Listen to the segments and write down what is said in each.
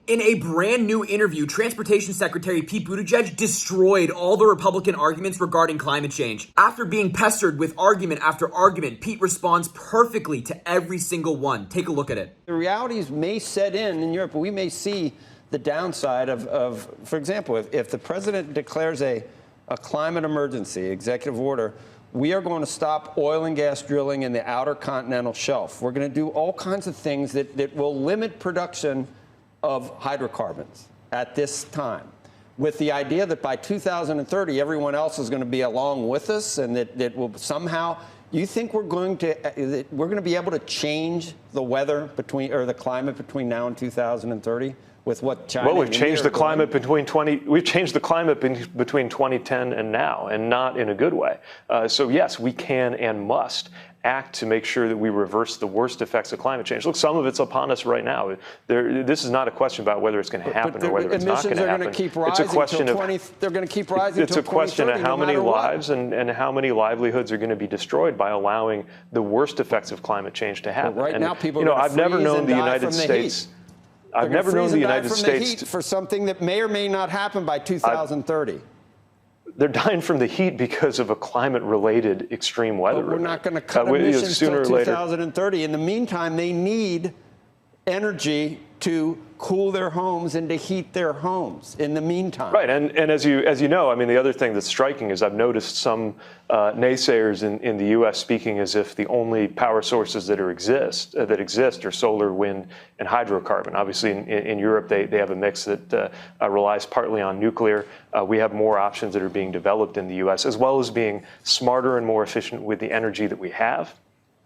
In a brand new interview, Transportation Secretary Pete Buttigieg destroyed all the Republican arguments regarding climate change. After being pestered with argument after argument, Pete responds perfectly to every single one. Take a look at it. The realities may set in Europe, but we may see the downside of for example, if the president declares a climate emergency, executive order, we are going to stop oil and gas drilling in the outer continental shelf. We're going to do all kinds of things that will limit production of hydrocarbons at this time, with the idea that by 2030, everyone else is going to be along with us, and that will somehow. You think we're going to be able to change the weather the climate between now and 2030 with what China? Well, we've changed the climate between 2010 and now, and not in a good way. So yes, we can and must act to make sure that we reverse the worst effects of climate change. Look, some of it's upon us right now. This is not a question about whether it's going to happen or whether it's not going to happen. It's a question of they're going to keep rising. It's a question of how many lives and how many livelihoods are going to be destroyed by allowing the worst effects of climate change to happen. Right now, people are I've never known the United States. I've never known the United States for something that may or may not happen by 2030. They're dying from the heat because of a climate-related extreme weather. But we're not going to cut emissions until 2030. In the meantime, they need energy to cool their homes and to heat their homes in the meantime. Right, and as you know, I mean, the other thing that's striking is I've noticed some naysayers in the U.S. speaking as if the only power sources that exist are solar, wind, and hydrocarbon. Obviously, in Europe, they have a mix that relies partly on nuclear. We have more options that are being developed in the U.S., as well as being smarter and more efficient with the energy that we have.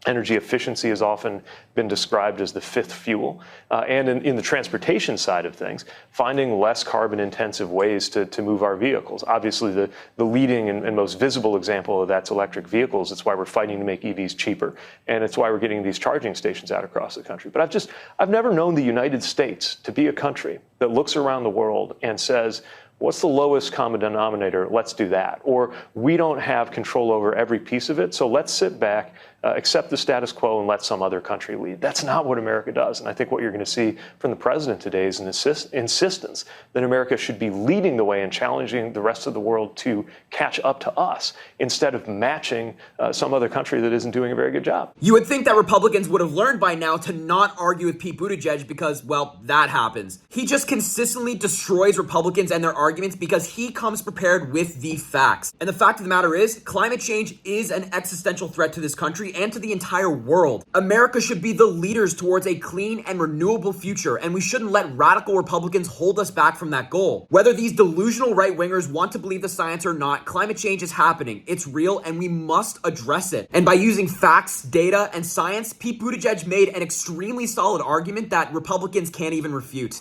Energy efficiency has often been described as the fifth fuel. And in the transportation side of things, finding less carbon-intensive ways to move our vehicles. Obviously, the leading and most visible example of that's electric vehicles. It's why we're fighting to make EVs cheaper, and it's why we're getting these charging stations out across the country. But I've never known the United States to be a country that looks around the world and says, what's the lowest common denominator? Let's do that. Or we don't have control over every piece of it, so let's sit back, accept the status quo, and let some other country lead. That's not what America does. And I think what you're going to see from the president today is an insistence that America should be leading the way and challenging the rest of the world to catch up to us instead of matching some other country that isn't doing a very good job. You would think that Republicans would have learned by now to not argue with Pete Buttigieg because, well, that happens. He just consistently destroys Republicans and their arguments because he comes prepared with the facts. And the fact of the matter is, climate change is an existential threat to this country and to the entire world. America should be the leaders towards a clean and renewable future, and we shouldn't let radical Republicans hold us back from that goal. Whether these delusional right-wingers want to believe the science or not, climate change is happening. It's real, and we must address it. And by using facts, data, and science, Pete Buttigieg made an extremely solid argument that Republicans can't even refute.